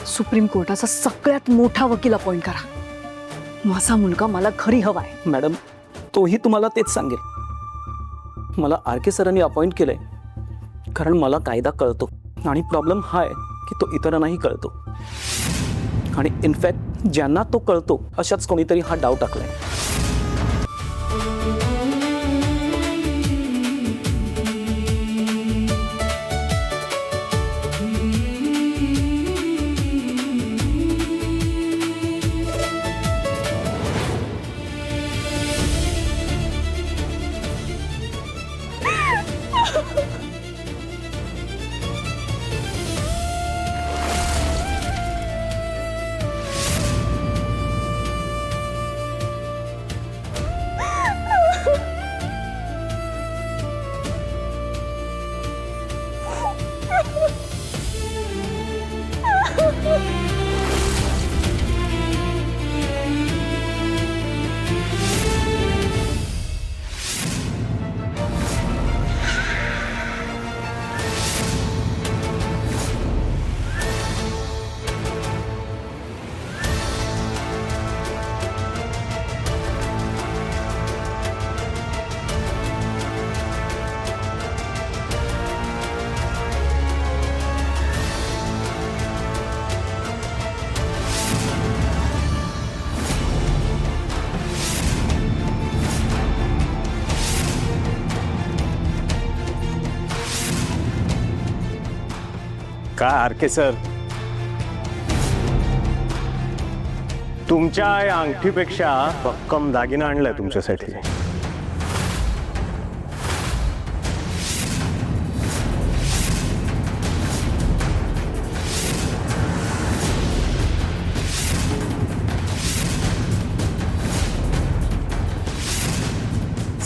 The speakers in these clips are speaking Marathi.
सुप्रीम कोर्टाचा सगळ्यात मोठा वकील अपॉइंट करा. माझा मुलगा मला घरी हवाय. मॅडम, तोही तुम्हाला तेच सांगेल. मला आर.के. सरांनी अपॉइंट केलंय कारण मला कायदा कळतो आणि प्रॉब्लेम हा आहे की तो इतरांनाही कळतो. आणि इनफॅक्ट ज्यांना तो कळतो अशाच कोणीतरी हा डाव टाकलाय. काय आर.के. सर, तुमच्या या अंगठीपेक्षा भक्कम दागिना आणलाय तुमच्यासाठी.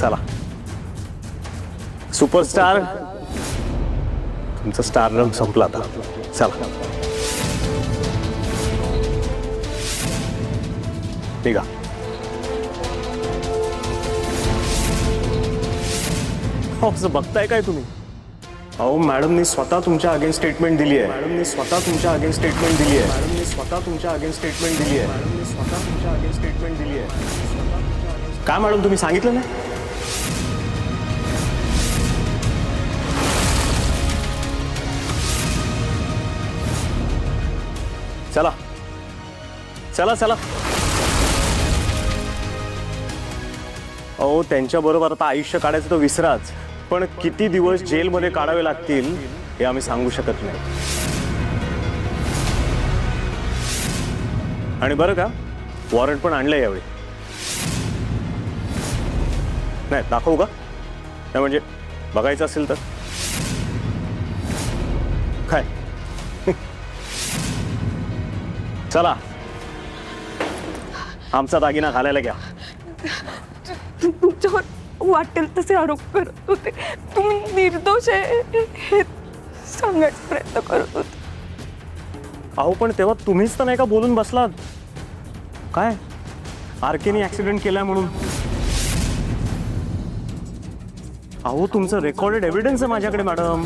चला, सुपरस्टार, तुमचा स्टार रंग संपला आता. चला निघा. असं बघताय काय तुम्ही? अहो, मॅडमनी स्वतः तुमच्या अगेन्स्ट स्टेटमेंट दिली आहे. मॅडमनी स्वतः तुमच्या अगेन्स्ट स्टेटमेंट दिली आहे. मॅडमनी स्वतः तुमच्या अगेन्स्ट स्टेटमेंट दिली आहे. मॅडमनी स्वतः तुमच्या अगेन्स्ट स्टेटमेंट दिली आहे. काय मॅडम, तुम्ही सांगितलं नाही? चला चला चला. अहो, त्यांच्याबरोबर आता आयुष्य काढायचं तर विसराच, पण किती दिवस जेलमध्ये काढावे लागतील हे आम्ही सांगू शकत नाही. आणि बरं का, वॉरंट पण आणलंय यावेळी. नाही दाखवू का? नाही म्हणजे बघायचं असेल तर काय. चला, आमचा दागिना घालायला घ्या. तुमच्यावर वाटेल तसे आरोप करत होते. तुम्ही निर्दोष आहे हे सांगायचा प्रयत्न करत होते. अहो, पण तेव्हा तुम्हीच तर नाही का बोलून बसलात काय आर.के.नी ऍक्सिडेंट केलाय म्हणून. अहो, तुमचं रेकॉर्डेड एव्हिडन्स आहे माझ्याकडे मॅडम.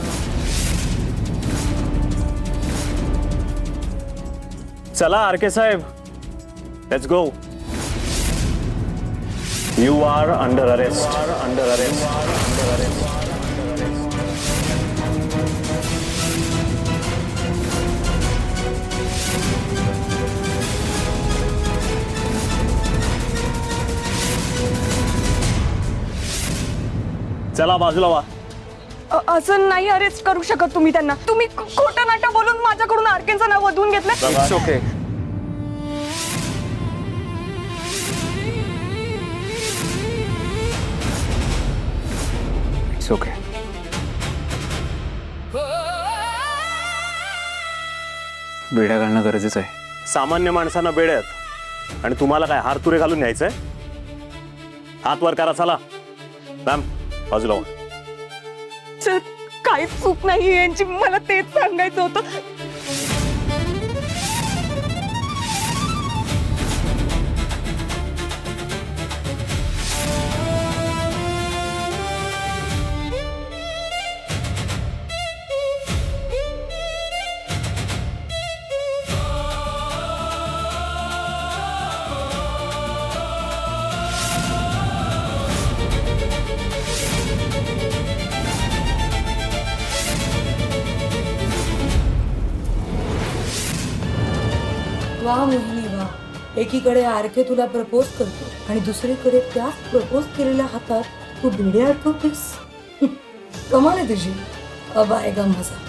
चला आर.के. साहेब, let's go. You are under arrest. Under arrest. Under arrest. चला बाजूला वा. असं नाही अरेस्ट करू शकत तुम्ही त्यांना. तुम्ही खोटं नाटं बोलून माझ्याकडून आर.के.चं नाव वधवून घेतलं. It's okay. It's okay. बेड्या घालणं गरजेचं आहे. सामान्य माणसांना बेड्यात आणि तुम्हाला काय हारतुरे घालून न्यायचंय? हात वर करा. चला मॅम, बाजूला वा. सर, काहीच चूक नाही यांची. मला तेच सांगायचं होतं. वा मोहिनी वा, एकीकडे आरके तुला प्रपोज करतो आणि दुसरीकडे त्या प्रपोज केलेल्या हातात तू भिडे अडकवतेस. कमाल आहे तुझी. अब आएगा मजा.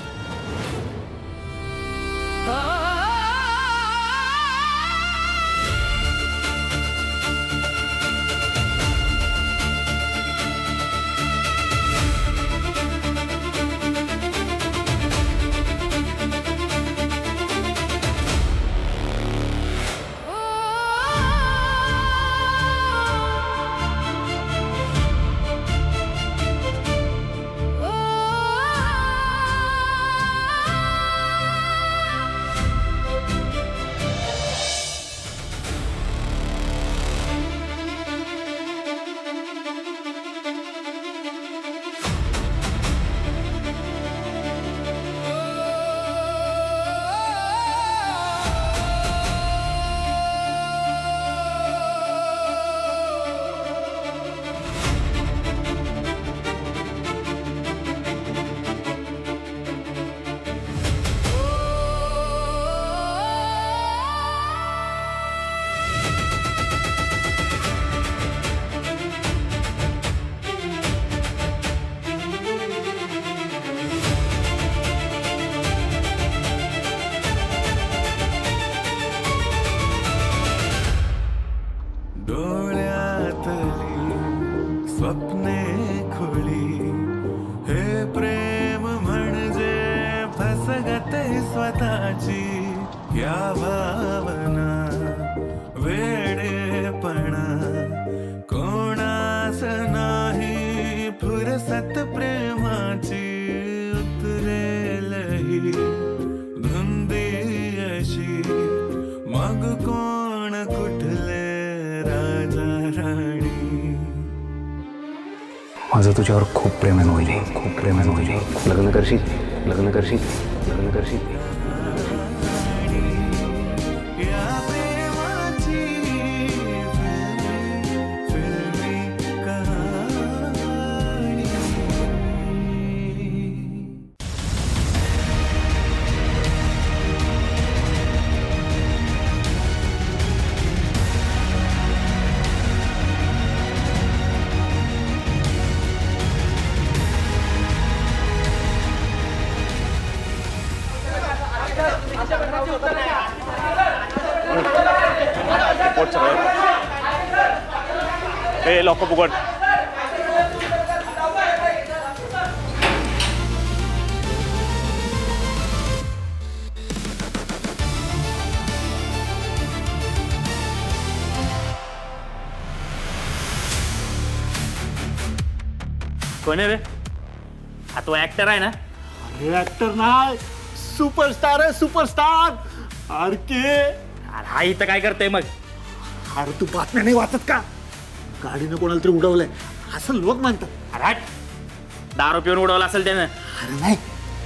स्वप्ने खुली हे प्रेम म्हणजे फसगते स्वतःची या भावना वेडेपणा कोणास नाही फुरसत प्रेमाची उतरेल ही धुंदी अशी मग कोण कुठले राजा राणी. माझं तुझ्यावर खूप प्रेम आहे मोहिनी, खूप प्रेम आहे मोहिनी. लग्न करशील, लग्न करशील, लग्न करशील. या प्रेमाची फिल्मी कहाणी. हे लॉकअप उघड. कोण आहे रे? हा तो ऍक्टर आहे ना? अरे ऍक्टर नाही, सुपरस्टार आहे, सुपरस्टार. आरके. अरे हा इथं काय करतोय मग? अरे तू बातम्या नाही वाचत का? गाडीनं कोणाला तरी उडवलंय असं लोक म्हणतात. अरे हट, दारू पिऊन उडवला असेल त्यानं. अरे नाही,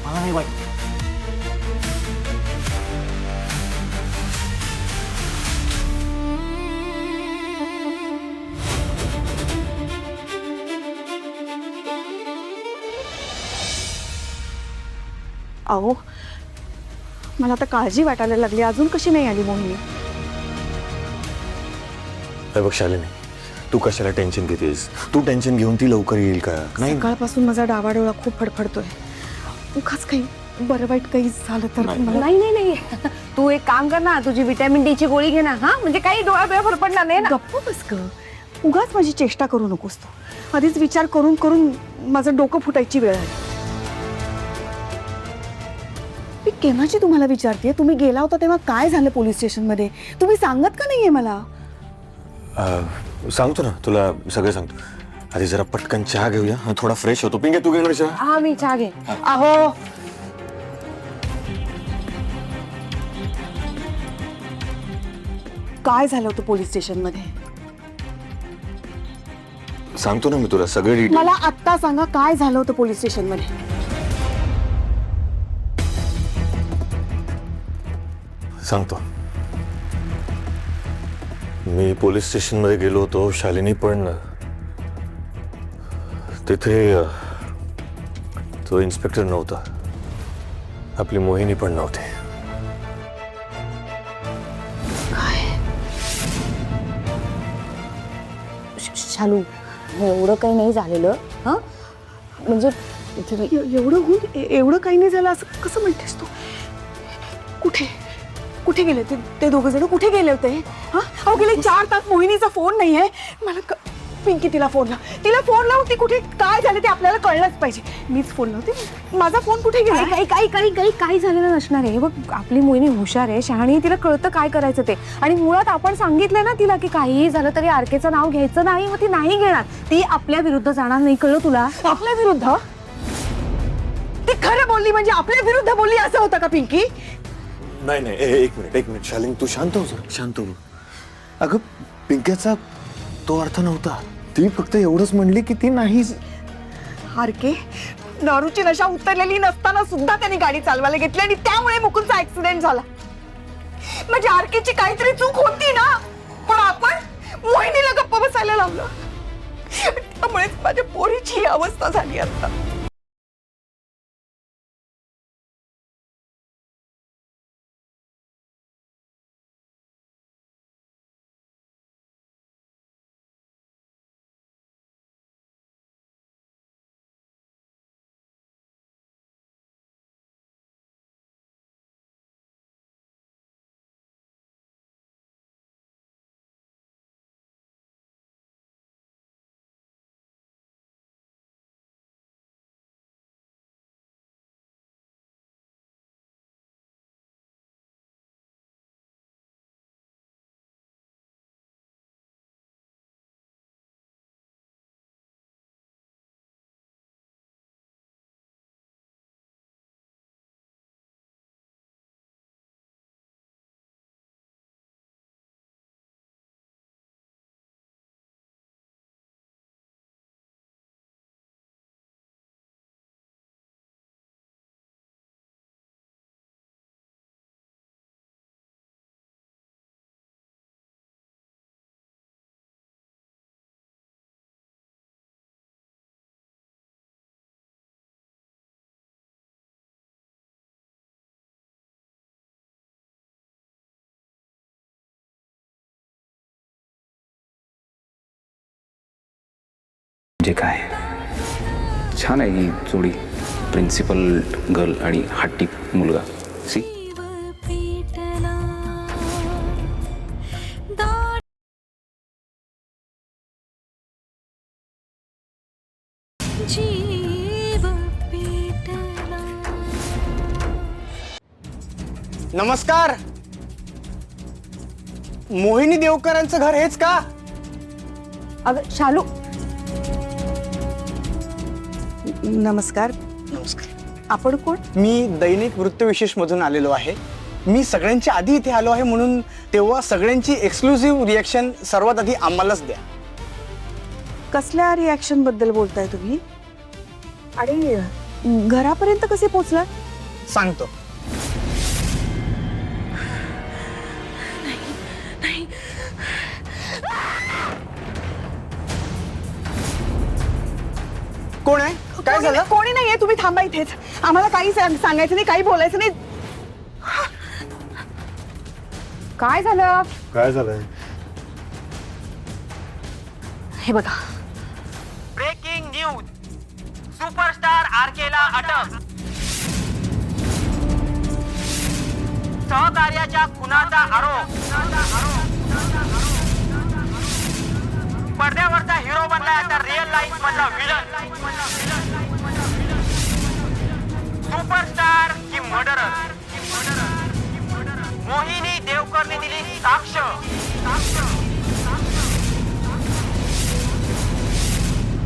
मला नाही वाटत. अहो, मला आता काळजी वाटायला लागली. अजून कशी नाही आली मोहिनी? बघ शालिनी, तू कशाला टेन्शन घेतेस? तू टेन्शन घेऊन ती लवकर येईल का? नाही. सकाळपासून माझा डावा डोळा खूप फडफडतोय. उगाच काही बरं वाईट काही झालं तर मला. नाही नाही नाही, तू एक काम कर ना, तुझी विटॅमिन डी ची गोळी घे ना. हा म्हणजे काही डोळा बिळा फरफडणार नाही ना. गप्प बस ग. उगाच माझी चेष्टा करू नकोस तू. आधीच विचार करून करून माझं डोकं फुटायची वेळ आली. मी केव्हाची तुम्हाला विचारते, तुम्ही गेला होता तेव्हा काय झालं पोलीस स्टेशनमध्ये? तुम्ही सांगत का नाहीये मला? सांगतो ना, तुला सगळं सांगतो. आधी जरा पटकन चहा घेऊया, थोडा फ्रेश होतो. पिंगे, तू घेणार चहा? हा मी चहा घे. अहो काय झालं होतं पोलीस स्टेशनमध्ये? सांगतो ना मी तुला सगळे डिटेल. मला आत्ता सांगा, काय झालं होतं पोलीस स्टेशनमध्ये? सांगतो. मी पोलीस स्टेशनमध्ये गेलो होतो शालिनी, पण तिथे तो इन्स्पेक्टर नव्हता, आपली मोहिनी पण नव्हती. शालू एवढं काही नाही झालेलं हां म्हणजे एवढं होऊन एवढं काही नाही झालं असं कसं म्हणतेस तू? कुठे कुठे गेले ते दोघं जण कुठे गेले होते? हा अहो गेले 4 तास मोहिनीचा फोन नाही आहे मला. पिंकी तिला फोन लाव ती कुठे काय झालं ते आपल्याला कळलंच पाहिजे. मीच फोन लावते. माझा फोन कुठे गेला? काही झालेलं नसणार आहे. बघ आपली मोहिनी हुशार आहे शहाणी तिला कळतं काय करायचं ते. आणि मुळात आपण सांगितलंय ना तिला की काहीही झालं तरी आरकेचं नाव घ्यायचं नाही. मग ती नाही घेणार. ती आपल्या विरुद्ध जाणार नाही. कळलं तुला? आपल्या विरुद्ध? ती खरं बोलली म्हणजे आपल्या विरुद्ध बोलली असं होतं का पिंकी? नाही एक मिनिट शालिनी तू शांत हो जरा शांत हो. अगं पिंक्याचा तो अर्थ नव्हता. ती फक्त एवढंच म्हणली की ती नाही. आरके दारूची नशा उतरलेली नसताना सुद्धा त्यांनी गाडी चालवायला घेतली आणि त्यामुळे मुकुंदचा ऍक्सिडेंट झाला. म्हणजे आरकेची काहीतरी चूक होती ना. पण आपण मोहिनीला गप्प बसायला लावलं. त्यामुळेच माझ्या पोरीची ही अवस्था झाली आता. म्हणजे काय छान आहे ही जोडी. प्रिन्सिपल गर्ल आणि हट्टी मुलगा. सी नमस्कार. मोहिनी देवकरांचं घर हेच का? अगं शालू नमस्कार. आपण कोण? मी दैनिक वृत्तविशेष मधून आलेलो आहे. मी सगळ्यांच्या आधी इथे आलो आहे म्हणून तेव्हा सगळ्यांची एक्सक्लुझिव्ह रिॲक्शन सर्वात आधी आम्हालाच द्या. कसल्या रिॲक्शन बद्दल बोलताय तुम्ही? आणि घरापर्यंत कसे पोहोचला? सांगतो. कोण आहे? काय झालं? कोणी नाहीये. तुम्ही थांबा इथेच. आम्हाला काही सांगायचं नाही काही बोलायचं नाही. काय झालं? काय झालंय? हे बघा. Breaking news. सुपरस्टार आरकेला अटक. सहकार्याच्या खुनाचा आरोप. पडद्यावरचा हिरो बनलाय आता रिअल लाईफ मधला विलन. सुपरस्टार की मर्डरर. मोहिनी देवकरने दिली साक्ष.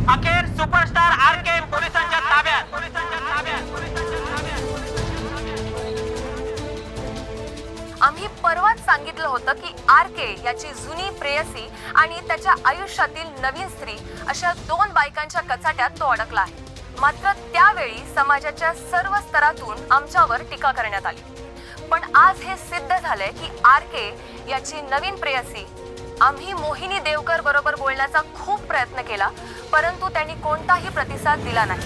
अखेर सुपरस्टार आरके पोलिसांच्या ताब्यात. आम्ही परवाच सांगितलं होतं की आरके याची जुनी प्रेयसी आणि त्याच्या आयुष्यातील नवीन स्त्री अशा 2 बायकांच्या कचाट्यात तो अडकला आहे. मात्र त्यावेळी समाजाच्या सर्व स्तरातून आमच्यावर टीका करण्यात आली. पण आज हे सिद्ध झालंय की आरके याची नवीन प्रेयसी. आम्ही मोहिनी देवकर बरोबर बोलण्याचा खूप प्रयत्न केला परंतु त्यांनी कोणताही प्रतिसाद दिला नाही.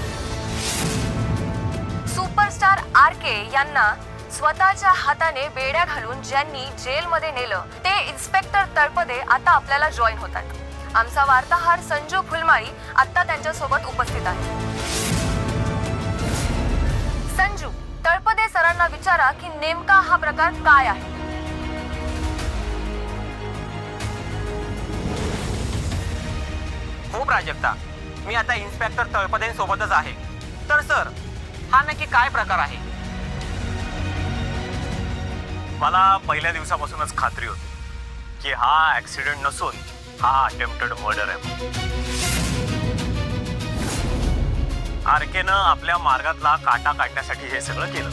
सुपरस्टार आरके यांना स्वतःच्या हाताने बेड्या घालून ज्यांनी जेलमध्ये नेलं ते इन्स्पेक्टर तळपदे आता आपल्याला जॉईन होतात. आमचा वार्ताहर संजू फुलमाळी आता त्यांच्यासोबत उपस्थित आहे. संजू, तळपदे सरांना विचारा की नेमका हा प्रकार काय आहे. हो प्राजक्ता, मी आता इन्स्पेक्टर तळपदेंसोबतच आहे. तर सर, हा नक्की काय प्रकार आहे? मला पहिल्या दिवसापासूनच खात्री होती की हा ऍक्सिडेंट नसून हा अटेम्प्टेड मर्डर आहे. आरकेनं आपल्या मार्गातला काटा काढण्यासाठी हे सगळं केलं.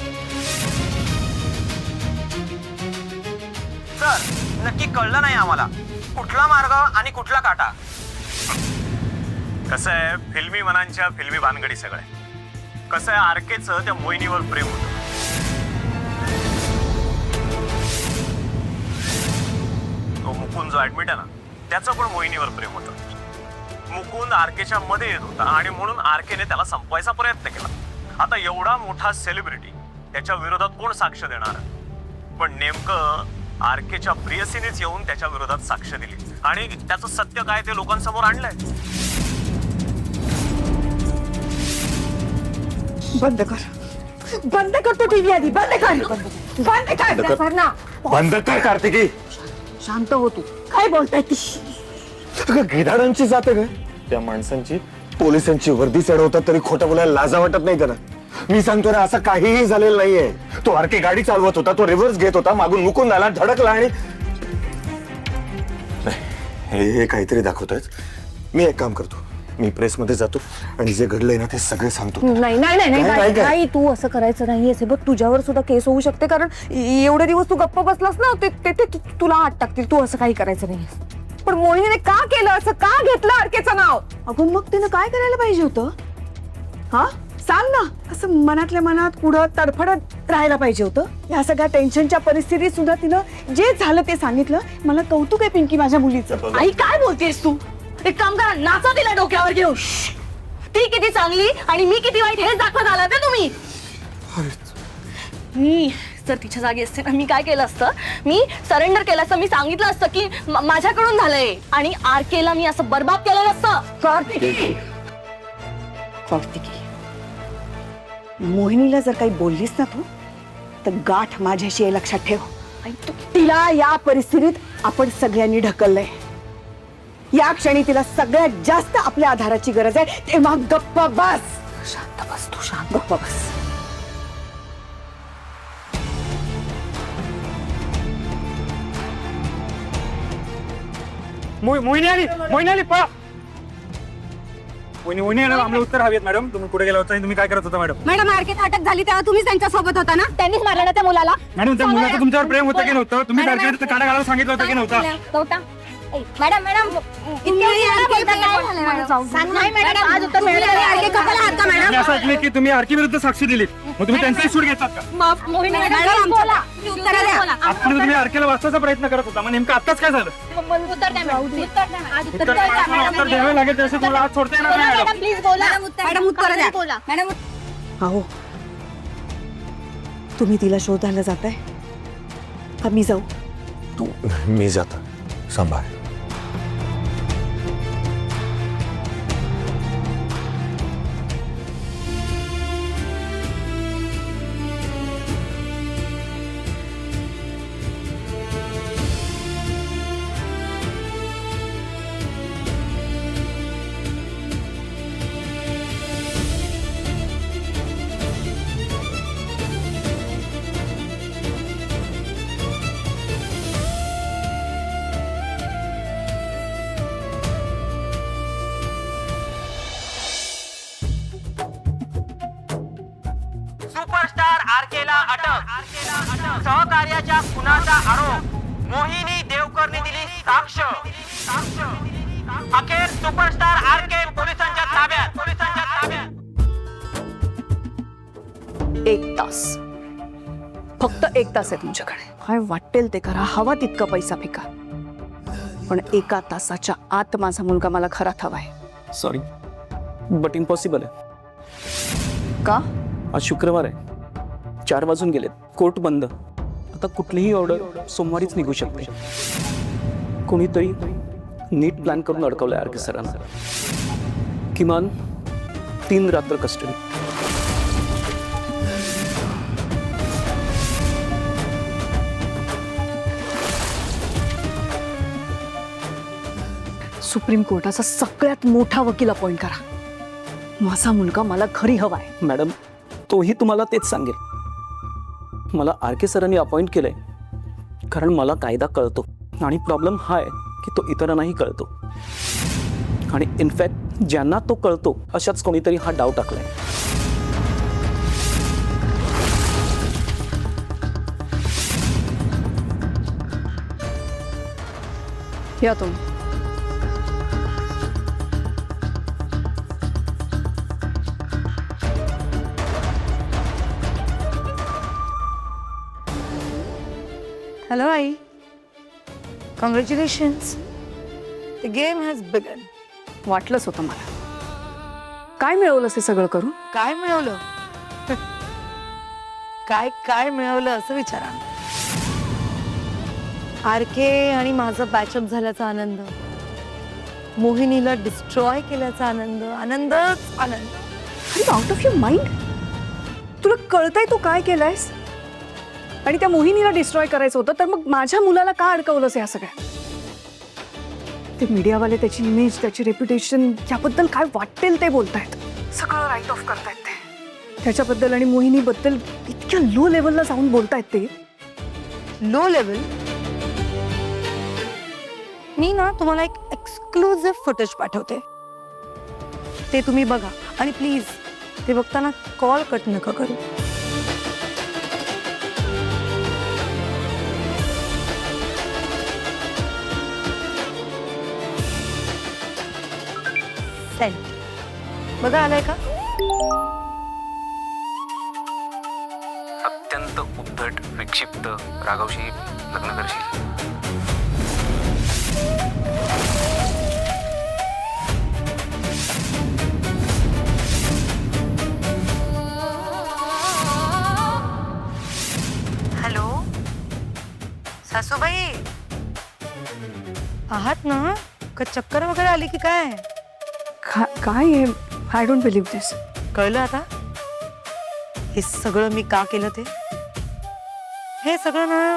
सर, नक्की कळलं नाही आम्हाला, कुठला मार्ग आणि कुठला काटा? कसं आहे, फिल्मी मनांच्या फिल्मी भानगडी सगळ्या. कसं आहे, आरकेचं त्या मोहिनीवर प्रेम होतं. तो मुकुंद जो ऍडमिट आहे ना, त्याचं पण मोहिनीवर प्रेम होतं. मुकुंद आरकेच्या मध्ये येत होता आणि म्हणून आरकेने त्याला संपवायचा प्रयत्न केला. आता एवढा मोठा सेलिब्रिटी, त्याच्या विरोधात कोण साक्ष देणार? पण नेमकं आरकेच्या प्रियसीनेच येऊन त्याच्या विरोधात साक्ष दिली आणि त्याचं सत्य काय ते लोकांसमोर आणलंय. बंद कर तो टीव्ही आधी. बंद कर ना. बंद कर कार्तिकी. शांत हो तू. काय बोलताय ती? गिधाडांची जात आहे का त्या माणसांची? पोलिसांची वर्दी चढवतात तरी खोटं बोलायला लाजा वाटत नाही त्यांना. मी सांगतो ना, असं काहीही झालेलं नाहीये. तो आरके गाडी चालवत होता, तो रिव्हर्स घेत होता, मागून मुकुंद आला, धडकला आणि हे काहीतरी दाखवतायत. मी एक काम करतो, मी प्रेसमध्ये जातो आणि जे घडलंय ना ते सगळे सांगतो. नाही, तू असं करायचं नाही. असे बघ, तुझ्यावर सुद्धा केस होऊ शकते, कारण एवढे दिवस तू गप्प बसलास ना, ते तुला आत टाकतील. तू असं काही करायचं नाही. पण मोहिनीने का केलं असं? का घेतलं आरकेचं नाव? अगं मग तिनं काय करायला पाहिजे होतं? हा, सांग ना. असं मनातल्या मनात पुढं तडफडत राहायला पाहिजे होतं? या सगळ्या टेन्शनच्या परिस्थितीत सुद्धा तिनं जे झालं ते सांगितलं. मला कौतुक आहे पिंकी, माझ्या मुलीचं. आई, काय बोलतेस तू? एक काम करा, नाचा तिला डोक्यावर घेऊन. ती किती चांगली आणि मी किती वाईट हेच दाखवत आला ना तुम्ही. मी जर तिच्या जागी असते ना, मी काय केलं असतं? मी सरेंडर केलं असतं. मी सांगितलं असतं की माझ्याकडून झालंय आणि आरकेला मी असं बरबाद केलं नसतं. कार्तिकी, मोहिनीला जर काही बोललीस ना तू, तर गाठ माझ्याशी आहे, लक्षात ठेव. तिला या परिस्थितीत आपण सगळ्यांनी ढकललंय. या क्षणी तिला सगळ्यात जास्त आपल्या आधाराची गरज आहे. तेव्हा गप्प बस. शांत बस तू, शांत गप्प बस. मोहिनी आली पळा. मोहिनी आम्हाला उत्तर हवी आहेत. मॅडम, तुम्ही कुठे गेला होता? तुम्ही काय करत होता? मॅडम, आरकेत अटक झाली तेव्हा तुम्हीच त्यांच्या सोबत होता ना? त्यांनीच मारलं ना त्या मुलाला. मॅडम, त्या मुलाचं तुमच्यावर प्रेम होतं की नव्हतं? तुम्ही तारखेला काढा घालायला सांगितलं होतं की नव्हतं? मॅडम मी असं ऐकलं की तुम्ही आरके विरुद्ध साक्षी दिली, मग तुम्ही त्यांचाही सूट घेतात का? आता तुम्ही आरकेला वाचवायचा प्रयत्न करत होता, मग नेमकं आताच काय झालं? उत्तर द्यावे लागेल, त्याचं तुम्हाला आज सोडता येणार नाही. मॅडम, अहो, तुम्ही तिला शोधायला जाताय का मी जाऊ? तू, मी जातो. सांभाळ. सुपरस्टार आरकेला अटक. सहकार्याच्या खुनाचा आरोप. मोहिनी देवकरने दिली साक्ष. अखेर सुपरस्टार आरके पोलिसांच्या ताब्यात. 1 तास, फक्त 1 तास आहे तुमच्याकडे. काय वाटेल ते करा, हवा तितका पैसा फेका, पण 1 तासाच्या आत माझा मुलगा मला खरात हवाय. सॉरी, बट इम्पॉसिबल आहे. का? आज शुक्रवार आहे, 4 वाजून गेलेत, कोर्ट बंद. आता कुठलीही ऑर्डर सोमवारीच निघू शकते. कोणीतरी नीट प्लॅन करून अडकवलंय आर के सरांना. किमान 3 रात्र कस्टडी. सुप्रीम कोर्टाचा सगळ्यात मोठा वकील अपॉइंट करा. माझा मुलगा मला घरी हवाय. मॅडम, तोही तुम्हाला तेच सांगेल. मला आर के सरांनी अपॉइंट केलंय कारण मला कायदा कळतो आणि प्रॉब्लेम हा आहे की तो इतरांनाही कळतो. आणि इनफॅक्ट ज्यांना तो कळतो अशाच कोणीतरी हा डाव टाकलाय. या तुम्ही. हॅलो आई, congratulations, the game has begun. वाटलंच होतं मला. काय मिळवलंस हे सगळं करून? काय मिळवलं? काय काय मिळवलं असं विचारा. आरके आणि माझं पॅचअप झाल्याचा आनंद, मोहिनीला डिस्ट्रॉय केल्याचा आनंद, आनंदच आनंद. अरे आउट ऑफ युअर माइंड. तुला कळतंय तू काय केलंयस? आणि त्या मोहिनीला डिस्ट्रॉय करायचं होतं तर मग माझ्या मुलाला का अडकवलंस या सगळ्यात? ते मीडियावाले त्याची इमेज, त्याची रेप्युटेशन याबद्दल काय वाटेल ते बोलतायत. सगळं राईट ऑफ करतायत ते. त्याच्याबद्दल आणि मोहिनीबद्दल इतक्या लो लेवलला जाऊन बोलतायत ते. Low level? मी ना तुम्हाला एक एक्सक्लुझिव्ह फुटेज पाठवते, ते तुम्ही बघा. आणि प्लीज ते बघताना कॉल कट नका करू. सेंड. बघा आलाय का? अत्यंत उद्धट, विक्षिप्त राघवशी लग्न करशील. हॅलो सासूबाई, आहात ना? का चक्कर वगैरे आली की काय? काय आहे? आय डोंट बिलीव्ह दिस. कळलं आता हे सगळं मी का केलं ते? हे सगळं ना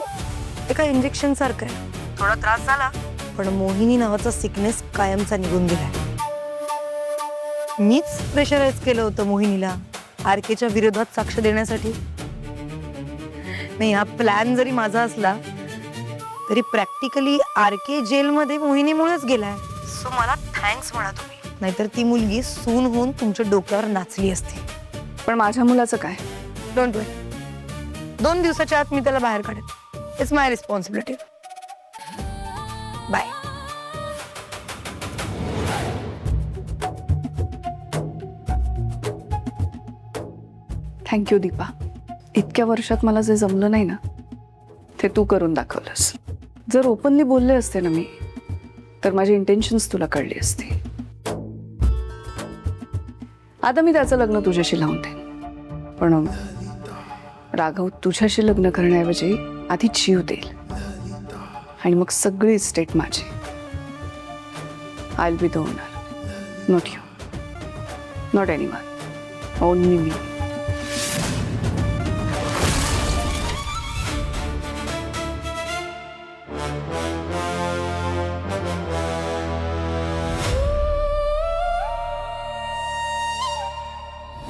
एका इंजेक्शन सारखं आहे. थोडा त्रास झाला पण मोहिनी नावाचा सिकनेस कायमचा निघून गेलाय. मीच प्रेशराईज केलं होतं मोहिनीला आरकेच्या विरोधात साक्ष देण्यासाठी. नाही, हा प्लॅन जरी माझा असला तरी प्रॅक्टिकली आरके जेलमध्ये मोहिनीमुळेच गेलाय. सो मला थँक्स म्हणा तुम्ही, नाहीतर ती मुलगी सून होऊन तुमच्या डोक्यावर नाचली असती. पण माझ्या मुलाचं काय? डोंट वरी, 2 दिवसाच्या आत मी त्याला बाहेर काढेन. It's my responsibility. Bye. Thank you Deepa. इतक्या वर्षात मला जे जमलं नाही ना ते तू करून दाखवलंस. जर ओपनली बोलले असते ना मी तर माझी इंटेन्शन्स तुला कळली असती. आता मी त्याचं लग्न तुझ्याशी लावून देईन, पण राघव तुझ्याशी लग्न करण्याऐवजी आधी जीव देईल आणि मग सगळी स्टेट माझी. I will be the owner, not you, not anyone, only me.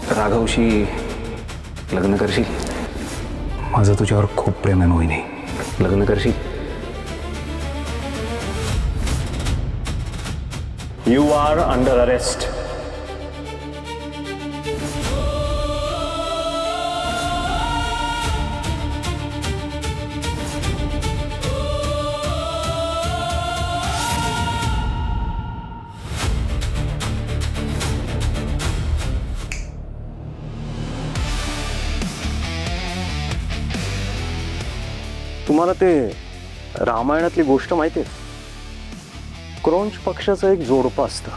राघवशी लग्न करशील? माझं तुझ्यावर खूप प्रेम आहे मोहिनी. लग्न करशील? You are under arrest. तुम्हाला ते रामायणातली गोष्ट माहिती आहे? क्रौंच पक्षाचं एक जोडपं असतं.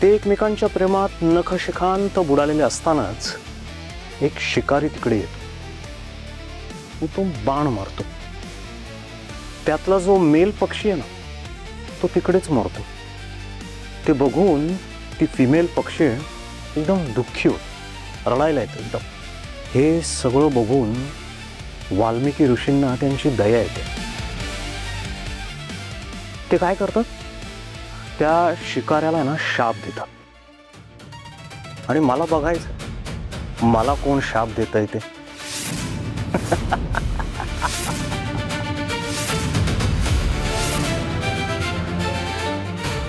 ते एकमेकांच्या प्रेमात नखशिखांत बुडालेले असतानाच एक शिकारी तिकडे येतो, तो बाण मारतो. त्यातला जो मेल पक्षी आहे ना तो तिकडेच मरतो. ते बघून ती फिमेल पक्षी एकदम दुःखी होत, रडायला येतं एकदम. हे सगळं बघून वाल्मिकी ऋषींना त्यांची दया येते. ते काय करतात, त्या शिकाऱ्याला ना शाप देतात. आणि मला बघायचं मला कोण शाप देतंय ते.